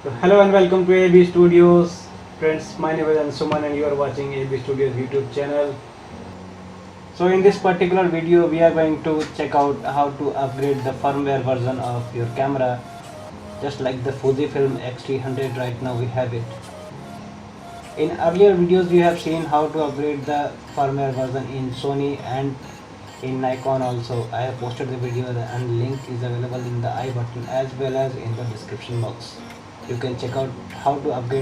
So hello and welcome to AB Studios. Friends, my name is Ansuman and you are watching AB Studios YouTube channel. So in this particular video we are going to check out how to upgrade the firmware version of your camera. Just like the Fujifilm X300, right now we have it. In earlier videos we have seen how to upgrade the firmware version in Sony and in Nikon also. I have posted the video and link is available in the I button as well as in the description box. You can check out how to upgrade